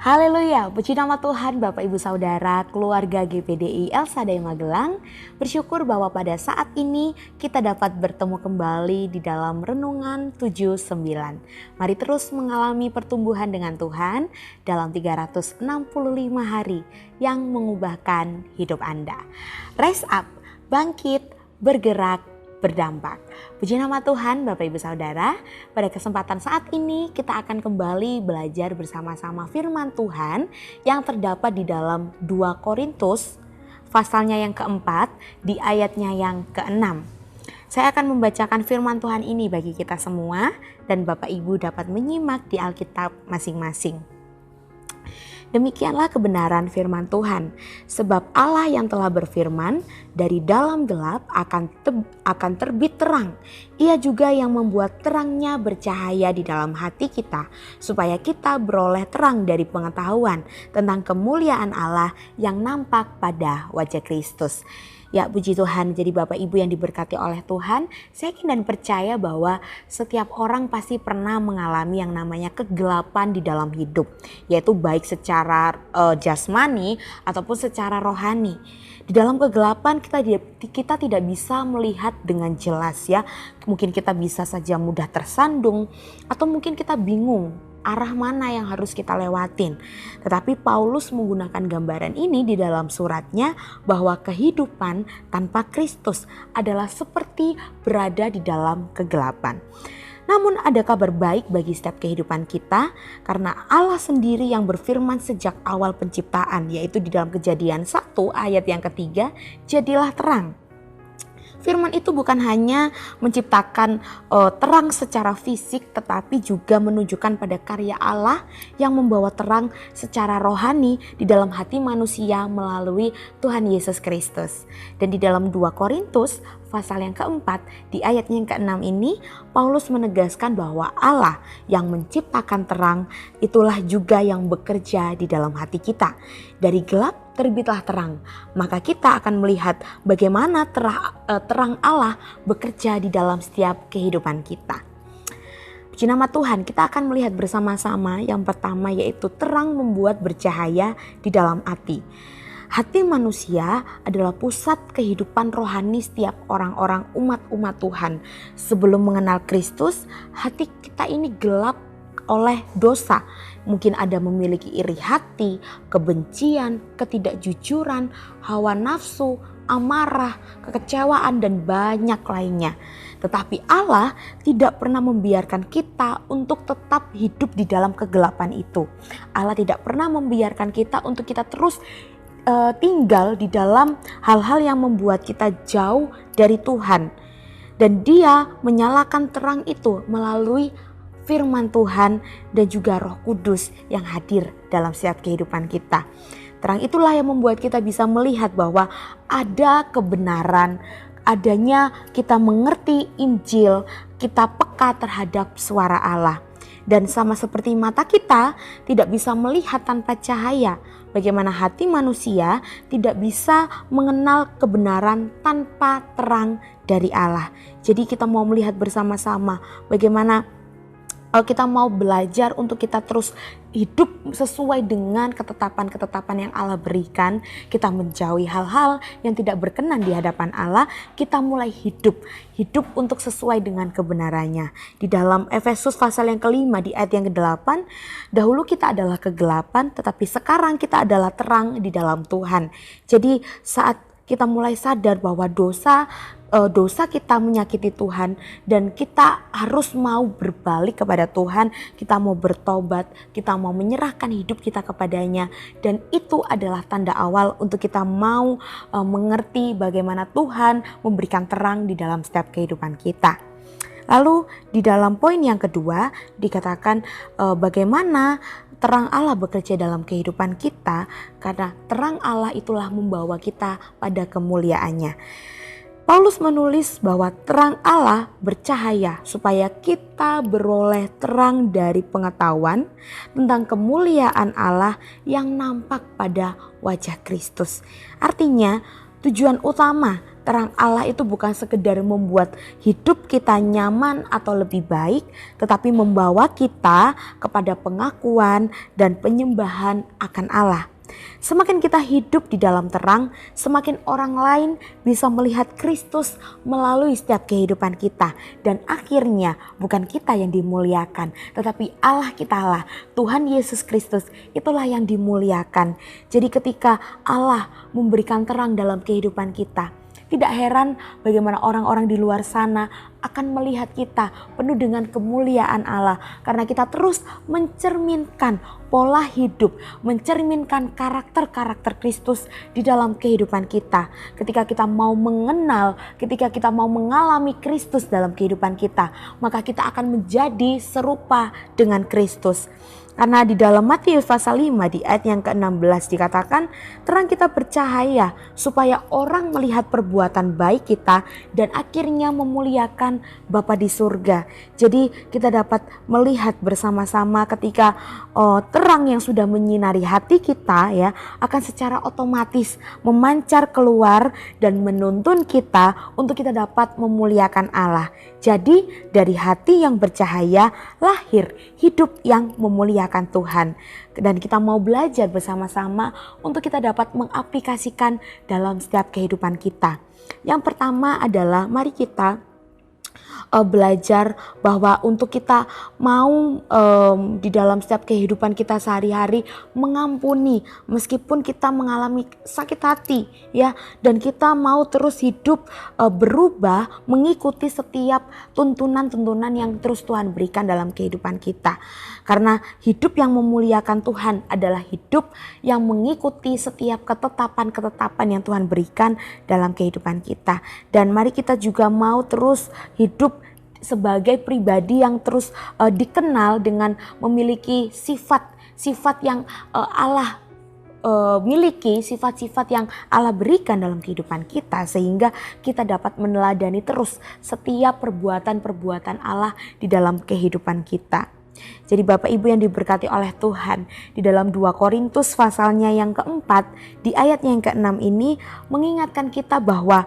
Haleluya, puji nama Tuhan Bapak Ibu Saudara, keluarga GPDI El Shaddai Magelang. Bersyukur bahwa pada saat ini kita dapat bertemu kembali di dalam Renungan 79. Mari terus mengalami pertumbuhan dengan Tuhan dalam 365 hari yang mengubahkan hidup Anda. Rise up, bangkit, bergerak, berdampak. Puji nama Tuhan Bapak Ibu Saudara, pada kesempatan saat ini kita akan kembali belajar bersama-sama firman Tuhan yang terdapat di dalam 2 Korintus pasalnya yang keempat di ayatnya yang keenam. Saya akan membacakan firman Tuhan ini bagi kita semua dan Bapak Ibu dapat menyimak di Alkitab masing-masing. Demikianlah kebenaran firman Tuhan, sebab Allah yang telah berfirman, dari dalam gelap akan terbit terang. Ia juga yang membuat terangnya bercahaya di dalam hati kita, supaya kita beroleh terang dari pengetahuan tentang kemuliaan Allah yang nampak pada wajah Kristus. Ya, puji Tuhan. Jadi Bapak Ibu yang diberkati oleh Tuhan, saya yakin dan percaya bahwa setiap orang pasti pernah mengalami yang namanya kegelapan di dalam hidup, yaitu baik secara jasmani ataupun secara rohani. Di dalam kegelapan kita tidak bisa melihat dengan jelas ya. Mungkin kita bisa saja mudah tersandung atau mungkin kita bingung arah mana yang harus kita lewatin. Tetapi Paulus menggunakan gambaran ini di dalam suratnya bahwa kehidupan tanpa Kristus adalah seperti berada di dalam kegelapan. Namun ada kabar baik bagi setiap kehidupan kita, karena Allah sendiri yang berfirman sejak awal penciptaan, yaitu di dalam Kejadian 1 ayat yang ketiga, jadilah terang. Firman itu bukan hanya menciptakan terang secara fisik, tetapi juga menunjukkan pada karya Allah yang membawa terang secara rohani di dalam hati manusia melalui Tuhan Yesus Kristus. Dan di dalam 2 Korintus pasal yang keempat di ayatnya yang keenam ini, Paulus menegaskan bahwa Allah yang menciptakan terang itulah juga yang bekerja di dalam hati kita. Dari gelap terbitlah terang, maka kita akan melihat bagaimana terang Allah bekerja di dalam setiap kehidupan kita. Puji nama Tuhan, kita akan melihat bersama-sama yang pertama, yaitu terang membuat bercahaya di dalam hati. Hati manusia adalah pusat kehidupan rohani setiap orang-orang umat Tuhan. Sebelum mengenal Kristus, hati kita ini gelap oleh dosa. Mungkin ada memiliki iri hati, kebencian, ketidakjujuran, hawa nafsu, amarah, kekecewaan, dan banyak lainnya. Tetapi Allah tidak pernah membiarkan kita untuk tetap hidup di dalam kegelapan itu. Allah tidak pernah membiarkan kita untuk kita terus tinggal di dalam hal-hal yang membuat kita jauh dari Tuhan. Dan Dia menyalakan terang itu melalui firman Tuhan dan juga Roh Kudus yang hadir dalam setiap kehidupan kita. Terang itulah yang membuat kita bisa melihat bahwa ada kebenaran, adanya kita mengerti Injil, kita peka terhadap suara Allah. Dan sama seperti mata kita tidak bisa melihat tanpa cahaya, bagaimana hati manusia tidak bisa mengenal kebenaran tanpa terang dari Allah. Jadi kita mau melihat bersama-sama bagaimana kita mau belajar untuk kita terus hidup sesuai dengan ketetapan-ketetapan yang Allah berikan. Kita menjauhi hal-hal yang tidak berkenan di hadapan Allah. Kita mulai hidup untuk sesuai dengan kebenarannya. Di dalam Efesus pasal yang kelima di ayat yang ke-8, dahulu kita adalah kegelapan, tetapi sekarang kita adalah terang di dalam Tuhan. Jadi saat kita mulai sadar bahwa dosa kita menyakiti Tuhan dan kita harus mau berbalik kepada Tuhan, kita mau bertobat, kita mau menyerahkan hidup kita kepadanya, dan itu adalah tanda awal untuk kita mau mengerti bagaimana Tuhan memberikan terang di dalam setiap kehidupan kita. Lalu di dalam poin yang kedua dikatakan bagaimana terang Allah bekerja dalam kehidupan kita, karena terang Allah itulah membawa kita pada kemuliaannya. Paulus menulis bahwa terang Allah bercahaya supaya kita beroleh terang dari pengetahuan tentang kemuliaan Allah yang nampak pada wajah Kristus. Artinya tujuan utama Terang Allah itu bukan sekedar membuat hidup kita nyaman atau lebih baik, tetapi membawa kita kepada pengakuan dan penyembahan akan Allah. Semakin kita hidup di dalam terang, semakin orang lain bisa melihat Kristus melalui setiap kehidupan kita. Dan akhirnya bukan kita yang dimuliakan, tetapi Allah kita lah, Tuhan Yesus Kristus, itulah yang dimuliakan. Jadi ketika Allah memberikan terang dalam kehidupan kita, tidak heran bagaimana orang-orang di luar sana akan melihat kita penuh dengan kemuliaan Allah. Karena kita terus mencerminkan pola hidup, mencerminkan karakter-karakter Kristus di dalam kehidupan kita. Ketika kita mau mengenal, ketika kita mau mengalami Kristus dalam kehidupan kita, maka kita akan menjadi serupa dengan Kristus. Karena di dalam Matius pasal 5 di ayat yang ke-16 dikatakan, terang kita bercahaya supaya orang melihat perbuatan baik kita dan akhirnya memuliakan Bapa di surga. Jadi kita dapat melihat bersama-sama ketika terang yang sudah menyinari hati kita ya akan secara otomatis memancar keluar dan menuntun kita untuk kita dapat memuliakan Allah. Jadi dari hati yang bercahaya lahir hidup yang memuliakan Tuhan. Dan kita mau belajar bersama-sama untuk kita dapat mengaplikasikan dalam setiap kehidupan kita. Yang pertama adalah mari kita belajar bahwa untuk kita mau di dalam setiap kehidupan kita sehari-hari mengampuni meskipun kita mengalami sakit hati ya, dan kita mau terus hidup berubah mengikuti setiap tuntunan-tuntunan yang terus Tuhan berikan dalam kehidupan kita. Karena hidup yang memuliakan Tuhan adalah hidup yang mengikuti setiap ketetapan-ketetapan yang Tuhan berikan dalam kehidupan kita. Dan mari kita juga mau terus hidup sebagai pribadi yang terus dikenal dengan memiliki sifat-sifat yang Allah miliki, sifat-sifat yang Allah berikan dalam kehidupan kita, sehingga kita dapat meneladani terus setiap perbuatan-perbuatan Allah di dalam kehidupan kita. Jadi Bapak Ibu yang diberkati oleh Tuhan, di dalam 2 Korintus pasalnya yang keempat di ayatnya yang ke-6 ini mengingatkan kita bahwa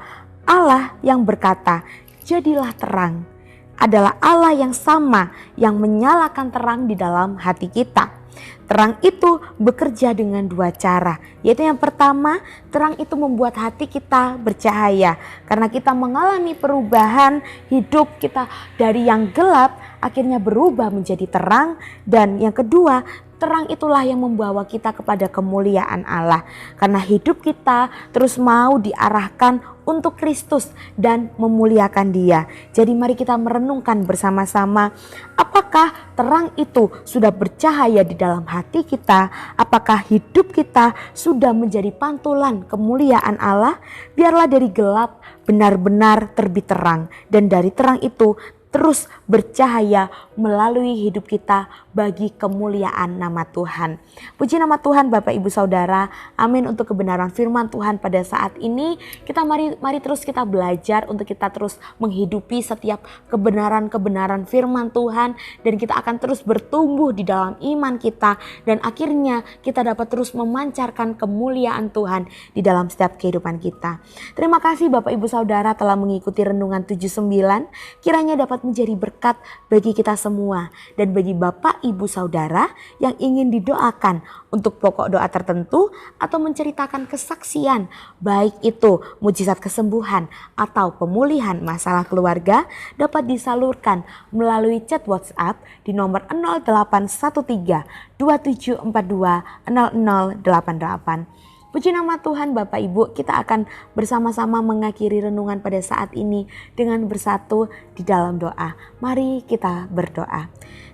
Allah yang berkata, "Jadilah terang," adalah Allah yang sama yang menyalakan terang di dalam hati kita. Terang itu bekerja dengan 2 cara, yaitu yang pertama, terang itu membuat hati kita bercahaya karena kita mengalami perubahan hidup kita dari yang gelap akhirnya berubah menjadi terang. Dan yang kedua, terang itulah yang membawa kita kepada kemuliaan Allah karena hidup kita terus mau diarahkan untuk Kristus dan memuliakan Dia. Jadi mari kita merenungkan bersama-sama, apakah terang itu sudah bercahaya di dalam hati kita? Apakah hidup kita sudah menjadi pantulan kemuliaan Allah? Biarlah dari gelap benar-benar terbit terang, dan dari terang itu terus bercahaya melalui hidup kita bagi kemuliaan nama Tuhan. Puji nama Tuhan Bapak Ibu Saudara. Amin untuk kebenaran firman Tuhan pada saat ini. Kita mari terus kita belajar untuk kita terus menghidupi setiap kebenaran-kebenaran firman Tuhan, dan kita akan terus bertumbuh di dalam iman kita, dan akhirnya kita dapat terus memancarkan kemuliaan Tuhan di dalam setiap kehidupan kita. Terima kasih Bapak Ibu Saudara telah mengikuti renungan 79. Kiranya dapat menjadi berkat bagi kita semua dan bagi Bapak Ibu Saudara yang ingin didoakan untuk pokok doa tertentu atau menceritakan kesaksian, baik itu mujizat kesembuhan atau pemulihan masalah keluarga, dapat disalurkan melalui chat WhatsApp di nomor 0813 2742 0088. Puji nama Tuhan Bapak Ibu, kita akan bersama-sama mengakhiri renungan pada saat ini dengan bersatu di dalam doa. Mari kita berdoa.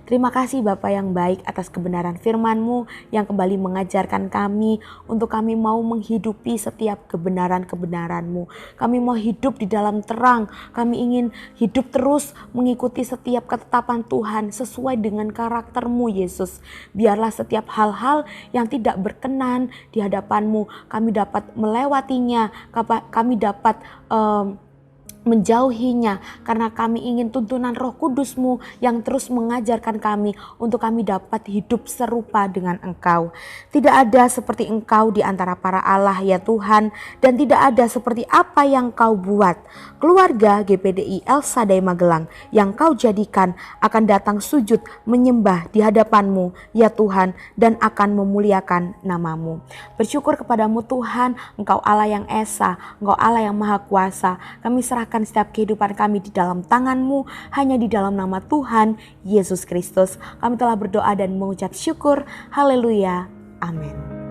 Terima kasih Bapa yang baik atas kebenaran firman-Mu yang kembali mengajarkan kami untuk kami mau menghidupi setiap kebenaran-kebenaran-Mu. Kami mau hidup di dalam terang, kami ingin hidup terus mengikuti setiap ketetapan Tuhan sesuai dengan karakter-Mu Yesus. Biarlah setiap hal-hal yang tidak berkenan di hadapan-Mu, kami dapat melewatinya, kami dapat menjauhinya, karena kami ingin tuntunan Roh Kudus-Mu yang terus mengajarkan kami untuk kami dapat hidup serupa dengan Engkau. Tidak ada seperti Engkau di antara para Allah ya Tuhan, dan tidak ada seperti apa yang Kau buat. Keluarga GPDI El Shaddai Magelang yang Kau jadikan akan datang sujud menyembah di hadapan-Mu ya Tuhan, dan akan memuliakan nama-Mu. Bersyukur kepadamu Tuhan, Engkau Allah yang esa, Engkau Allah yang maha kuasa. Kami serahkan setiap kehidupan kami di dalam tangan-Mu, hanya di dalam nama Tuhan Yesus Kristus kami telah berdoa dan mengucap syukur. Haleluya, amin.